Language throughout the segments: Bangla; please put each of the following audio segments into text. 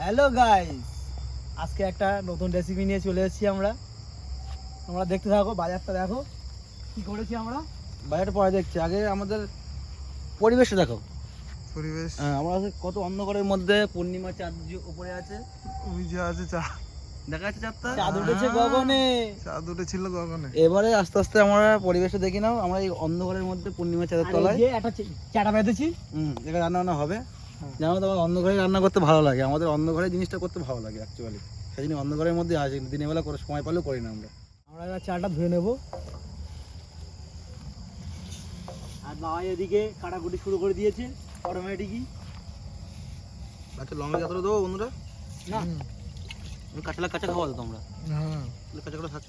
হ্যালো গাইস, আজকে একটা নতুন রেসিপি নিয়ে চলে এসেছি আমরা। তোমরা দেখতে থাকো, বাজারটা দেখো কি করেছি আমরা। বাজারটা পরে দেখছি, আগে আমাদের পরিবেশটা দেখো। পরিবেশ আমরা কত অন্ধকারের মধ্যে পূর্ণিমা চাঁদ যে উপরে আছে, ওই যে আছে দেখা যাচ্ছে চাঁদটা। চাঁদ উঠেছে গগনে। চাঁদ উঠেছিল গগনে। এবারে আস্তে আস্তে আমরা পরিবেশটা দেখি নাও। আমরা এই অন্ধকারের মধ্যে পূর্ণিমা চাঁদের আর এই তলায় যে একটা চাটা বেঁধেছি। এটা রান্না বান্না হবে। হ্যাঁ। জানো তো, আমার অন্ধকারে রান্না করতে ভালো লাগে, আমাদের অন্ধকারে জিনিসটা করতে ভালো লাগে অ্যাকচুয়ালি। সেই জন্য অন্ধকারের মধ্যে আসি, দিনের বেলা করে সময় পেলেও করি না আমরা। আমরা এবার চাটা ধুয়ে নেব। আর বাবা এদিকে কাটাকুটি শুরু করে দিয়েছে অটোমেটিকই। আচ্ছা, লঙ্কা যতটা দেবো বন্ধুরা? না, কাঁচা কাঁচা খাওয়া তো তোমরা, হ্যাঁ কাঁচা করে থাক।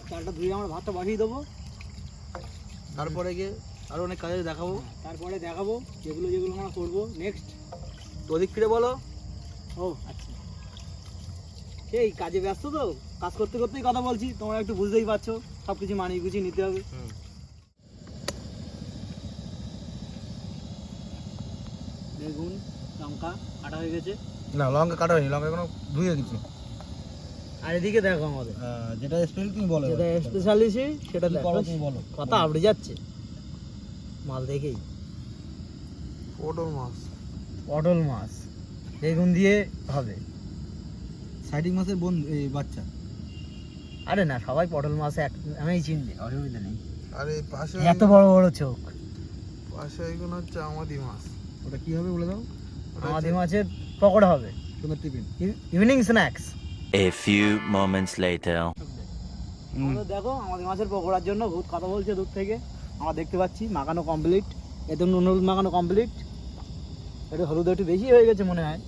চাটা ধুয়ে আমরা ভাতটা বাড়িয়ে দেবো। তারপরে গিয়ে আরো অনেক কাজে দেখাবো। তারপরে দেখাবো যেগুলো যেগুলো আমরা করবো নেক্সট। তো ওদিক ফিরে বলো। ও আচ্ছা, সেই কাজে ব্যস্ত তো, কাজ করতে করতেই কথা বলছি, তোমরা একটু বুঝতেই পারছো, সব কিছু মানিয়ে গুছিয়ে নিতে হবে। বেগুন লঙ্কা কাটা হয়ে গেছে। না, লঙ্কা কাটা হয়নি, লঙ্কা এখনো ধুয়ে গেছি। আর এদিকে দেখো আমাদের যেটা স্পেশাল তুমি বলো, যেটা স্পেশালিটি সেটা কি দেখো। করো তুমি বলো। কথা আপড়ে যাচ্ছে মাল দেখেই। পটল মাছ। পটল মাছ বেগুন দিয়ে হবে। সাইডিং মাছের বন্ধু এই বাচ্চা। আরে না, সবাই পটল মাছ আমি চিনবে, অসুবিধা নেই। আর এই পাশে এত বড় বড় চোখ। পাশে এইগুলো হচ্ছে আমাদি মাছ। ওটা কি হবে বলে দাও। ওটা আমাদের হচ্ছে- মাছের পকোড়া হবে, সুন্দর tiffin. Evening snacks. A few moments later. আমাদের দেখো, আমাদের মাছের পকোড়ার জন্য ভূত কথা বলছে দূর থেকে, আমরা দেখতে পাচ্ছি। মাখানো কমপ্লিট, এতে নুন হলুদ মাখানো কমপ্লিট। একটু হলুদ একটু বেশি হয়ে গেছে মনে হয়।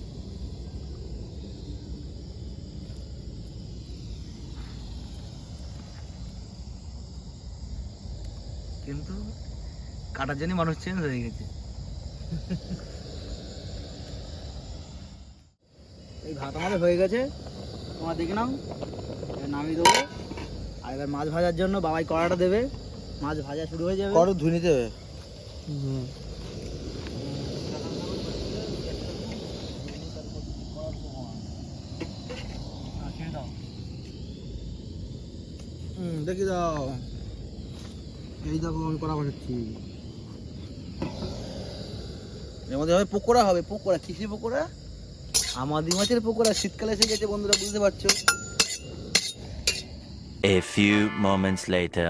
কিন্তু কাটার জন্য মানুষ চেঞ্জ হয়ে গেছে। এই ভাত আমাদের হয়ে গেছে, তোমরা দেখে নাও। এবার নামিয়ে দেবো। আর এবার মাছ ভাজার জন্য বাবাই কড়াটা দেবে, মাছ ভাজা শুরু হয়ে যাবে। করো, ধুয়ে নিতে হবে। দেখি দাও, এই দেখো আমি কড়া বসাচ্ছি। এর মধ্যে হবে পকোড়া, হবে পকোড়া। কিসের পকোড়া? আমাদি মাছের পকোড়া। শীতকালে এসে গেছে বন্ধুরা, বুঝতে পারছো। A few moments later.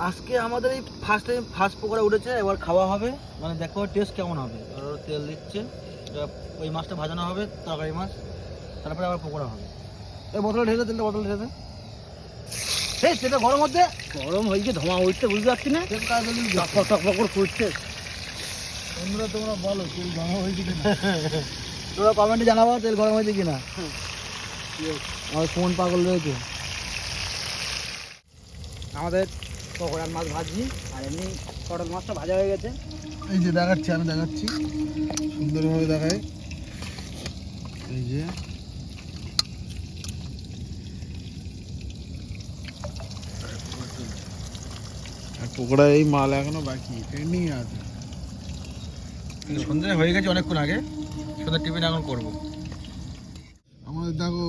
আজকে আমাদের এই ফার্স্ট পকোড়া উঠেছে, এবার খাওয়া হবে। মানে দেখো টেস্ট কেমন হবে। আর তেল দিচ্ছে, এবার ওই মাছটা ভাজানো হবে, তরকারি মাছ, তারপরে আবার পকোড়া হবে। এই বোতলে ঢেলে, তেলটা বোতলে ঢেলে। এই তেলটা গরম হচ্ছে, গরম হয়েছে, ধোঁয়া উঠতে বুঝতে পারছি না। তেল কাজ হলে টকপক টকপক করে ফুটছে। বন্ধুরা তোমরা বলো তেল গরম হয়েছে কিনা। তোমরা কমেন্টে জানাবো তেল গরম হয়েছে কিনা। আমার ফোন পাগল রয়েছে। আমাদের পকোড়ার মাছ ভাজি, আর এমনি পটল মাছটা ভাজা হয়ে গেছে। এই যে দেখাচ্ছি, আমি দেখাচ্ছি সুন্দরভাবে দেখাই। এই যে আর পকোড়া এই মাল এখনো বাকি পেন্ডিং আছে। সন্ধ্যে হয়ে গেছে অনেকক্ষণ আগে, সন্ধ্যে টিফিন এখন করবো। আমাদের দেখো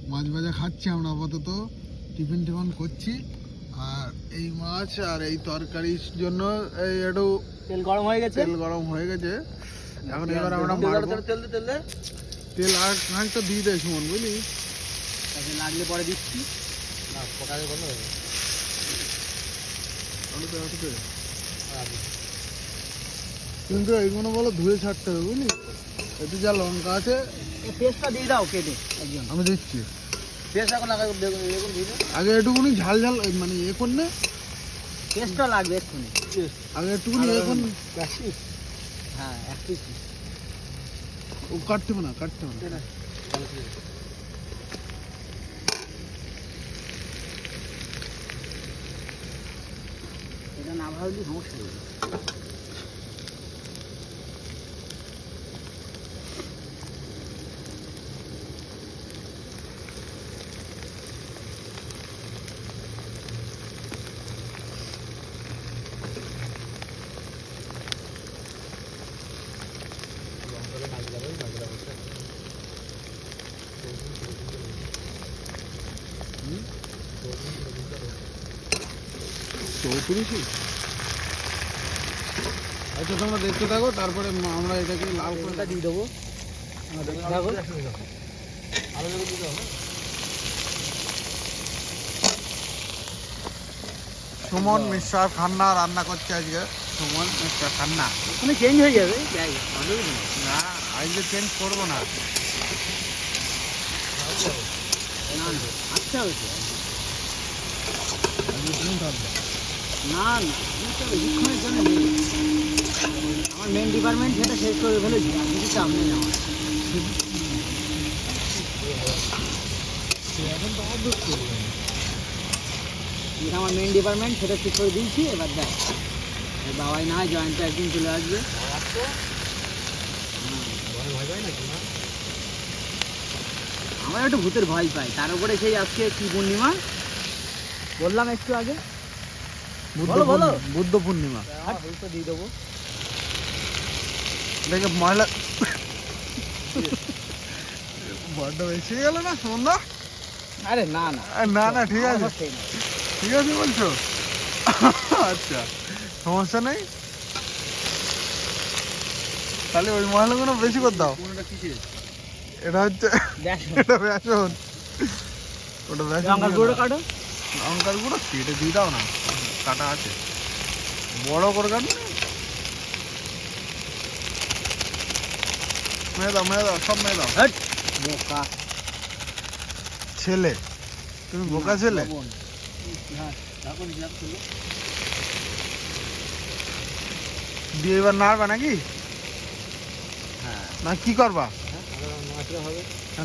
মাছ ভাজা খাচ্ছি আমরা, আপাতত টিফিন করছি। আর এই মাছ আর এই তরকারির জন্য এই একটু তেল গরম হয়ে গেছে। তেল গরম হয়ে গেছে। এখন এবার আমরা মারবো। তেল দে, তেল দে। তেল আর খানিকটা দিয়ে দেয় সুমন, বুঝলি? তাকে লাগলে পরে দিচ্ছি। না, পকালে বন্ধ হবে। কিন্তু এইগুলো বলো ধুয়ে ছাড়তে হবে, বুঝলি? এতে যা লঙ্কা আছে এই পেস্টটা দিয়ে দাও কেটে একজন। আমি দিচ্ছি। পেঁয়াজ এখন লাগাই, বেগুন বেগুন দিয়ে দে। আগে একটুকুনি ঝাল ঝাল মানে এ করলে, পেস্টটা লাগবে এক্ষুনি। আগে একটুকুনি এখন হ্যাঁ, এক পিস। ও কাটতে হবে না, কাটতে হবে না। এটা না ভাবলে সমস্যা হয়ে যাবে। 34। আচ্ছা তোমরা দেখতে থাকো, তারপরে আমরা এটাকে লাল করে কোনটা দিয়ে দেবো দেখো। সুমন মিস্টার খান্না রান্না করছে আজকে। সুমন মিস্টার খান্না। ওখানে চেঞ্জ হয়ে যাবে, যাই অসুবিধা নেই। না আজকে চেঞ্জ করবো না। না না আচ্ছা হয়েছে না না বেশিক্ষণের জন্য নেই। আমার মেন ডিপার্টমেন্ট সেটা শেষ করে ফেলেছি, আর কিছু চাপ নেই আমার। এটা আমার মেন ডিপার্টমেন্ট, সেটা ঠিক করে দিয়েছি। এবার দেখ বাবাই না হয় জয়েন্টটা একদিন চলে আসবে। আমার একটু ভূতের ভয় পাই, তার উপরে সেই আজকে কি পূর্ণিমা বললাম একটু আগে, বলো। বুদ্ধ পূর্ণিমা তো দিয়ে দেবো। দেখে ময়লা বড্ড বেশি গেল না সুমনদা? আরে না না না না ঠিক আছে, আমার সেই না। ঠিক আছে বলছো। আচ্ছা সমস্যা নেই, তাহলে ওই ময়লাগুলো বেশি করে দাও। কোনটা কিসের? এটা হচ্ছে দেখ এটা বেসন, ওটা বেসন লঙ্কার গুঁড়ো কাটো। লঙ্কার গুঁড়ো কেটে দিয়ে দাও না, কাটা আছে বড় করে কাটো। মেয়ে দাও সব মেয়ে দাও। হট বোকা ছেলে তুমি বোকা ছেলে। লবণ। হ্যাঁ এখন হিসাব ছিল। দিয়ে এবার নাড়বা নাকি? হ্যাঁ না কি করবা? মাছটা হবে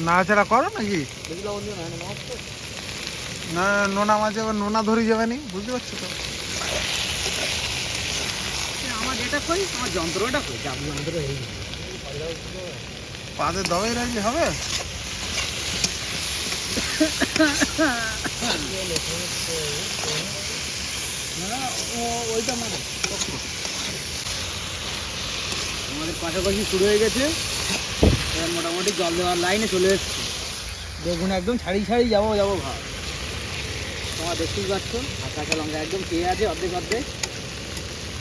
নাড়াচাড়া করো নাকি? বেশি লবণ দিও না, মাছ তো। না নোনা মাছ আবার নোনা ধরে যাবে নি, বুঝতে পারছো তো? আমার এটা কই, আমার যন্ত্রটা কই, চাপ যন্ত্র এই পাতে দবাই রাখলে হবে? না ওইটা মারে। আমাদের পাশাপাশি শুরু হয়ে গেছে, এবার মোটামুটি জল দেওয়ার লাইনে চলে এসছে। বেগুন একদম ছাড়ি যাবো ভাব, তোমার দেখতেই পাচ্ছ। আর কাঁচা লঙ্কা একদম খেয়ে আছে অর্ধেক।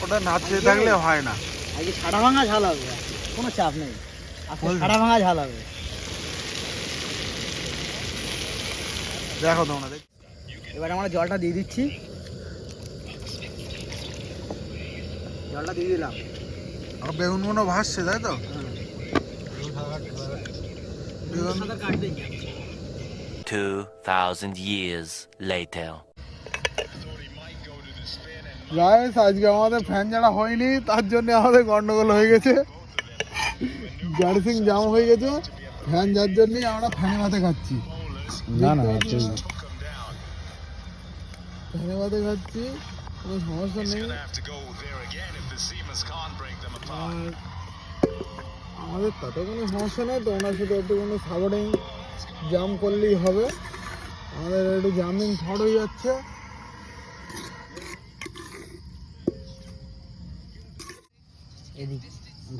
ওটা না চেয়ে থাকলে হয় না। আজকে সাড়া ভাঙা ঝাল হবে, কোনো চাপ নেই। আজকে বলবে। সাড়া ভাঙা ঝাল হবে। দেখো তোমরা দেখ। এবার আমরা জলটা দিয়ে দিচ্ছি, জলটা দিয়ে দিলাম। আর বেগুনগুলো ভাসছে তাই তো? বেগুন সাঁতার কাটবে 2,000 years later. গাইস আজকে আমাদের ফ্যান ছাড়া হয়নি, তার জন্য আমাদের গন্ডগোল হয়ে গেছে, গার্সিং জাম হয়ে গেছে। ফ্যান যার জন্যই আমরা ফ্যানে ভাতে খাচ্ছি। না ফ্যানে ভাতে খাচ্ছি, কোনো সমস্যা নেই। আর আমাদের তাতে কোনো সমস্যা নেই, তো ওনার সাথে একটু কোনো সাবর্ডিং জাম করলেই হবে। আমাদের একটু জামিং থট হয়ে যাচ্ছে। এদিক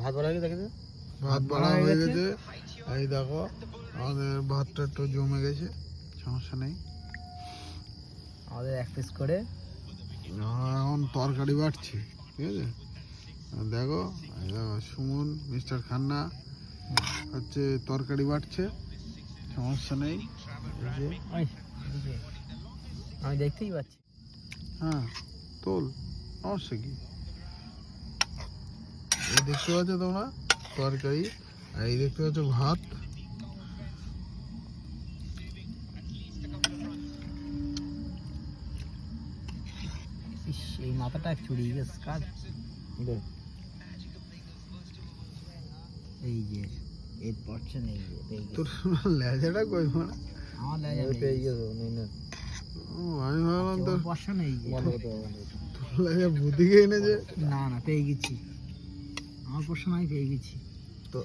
ভাত বলা দেখে ভাত বাড়া হয়ে গেছে, এই দেখো আমাদের ভাতটা একটু জমে গেছে, সমস্যা নেই। আমাদের এক পিস করে আমরা এখন তরকারি বাটছি, ঠিক আছে? আর দেখো এই দেখো সুমন মিস্টার খান্না হচ্ছে তরকারি বাটছে, সমস্যা নেই। এই যে, আমি দেখতেই পাচ্ছি। হ্যাঁ তোল, সমস্যা কি? এই দেখতে পাচ্ছ তোমরা তরকারি, আর এই দেখতে পাচ্ছ ভাত। ইস, এই মাথাটা চুরি গেছে কাজ। এই যে এর পড়ছে নেই, তোর লেজাটা কই মানে? আমার লাগে পেয়ে গেছো ও আমি ভাবলাম তোর পড়ছে নেই। লেজা বুদ্ধি খেয়ে এনেছে। না পেয়ে গেছি, আমার পড়ছে নাই, পেয়ে গেছি। তো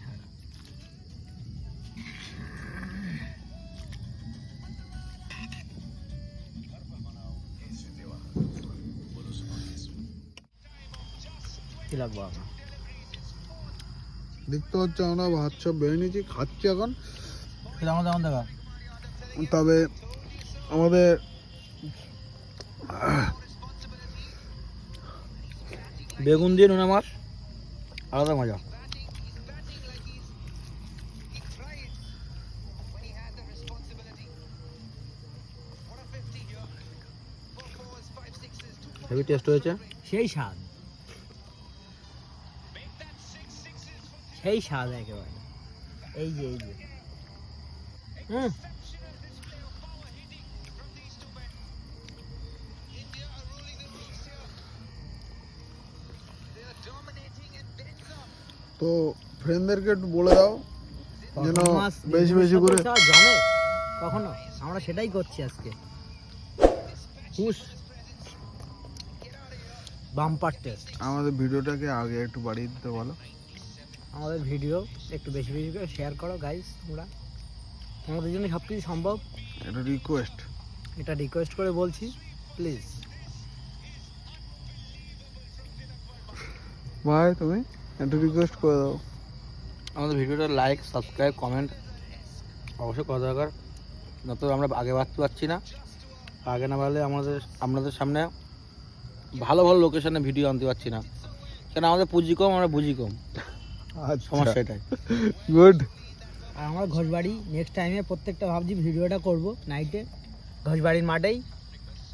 কি লাগবো আপনার? দেখতে হচ্ছে আমরা ভাত সব বেড়ে নিয়েছি, খাচ্ছি এখন। যেমন দেখা তবে আমাদের বেগুন দিয়ে নোনা মাছ আলাদা মজা। হেভি টেস্ট হয়েছে। সেই স্বাদ, সেই স্বাদ একেবারে। এই যে তো ফ্রেন্ডদেরকে একটু বলে দাও যেন মাছ বেশি বেশি করে জমে কখনো, আমরা সেটাই করছি আজকে। Bumper test. আমাদের ভিডিওটাকে আগে একটু বাড়িয়ে দিতে বলো। আমাদের ভিডিও একটু বেশি বেশি করে শেয়ার করো গাইস, তোমরা আমাদের জন্য সব কিছু সম্ভব, এটা রিকোয়েস্ট। এটা রিকোয়েস্ট করে বলছি, প্লিজ। ভাই তুমি একটু রিকোয়েস্ট করে দাও। আমাদের ভিডিওটা লাইক, সাবস্ক্রাইব, কমেন্ট অবশ্যই করা দরকার। যত আমরা আগে বাড়তে পারছি না, আগে না বাড়লে আপনাদের সামনে ভালো ভালো লোকেশনে ভিডিও আনতে পারছি না, কেন আমাদের পুঁজি কম, আমরা বুঝি কম, সমস্যা এটাই। গুড। আর আমরা ঘোষবাড়ি নেক্সট টাইমে প্রত্যেকটা ভাবছি ভিডিওটা করব নাইটে, ঘোষবাড়ির মাঠেই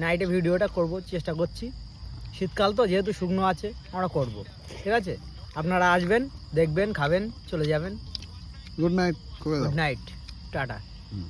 নাইটে ভিডিওটা করব, চেষ্টা করছি। শীতকাল তো যেহেতু শুকনো আছে, আমরা করব, ঠিক আছে? আপনারা আসবেন, দেখবেন, খাবেন, চলে যাবেন। গুড নাইট করে দাও। Good night, tata. হুম।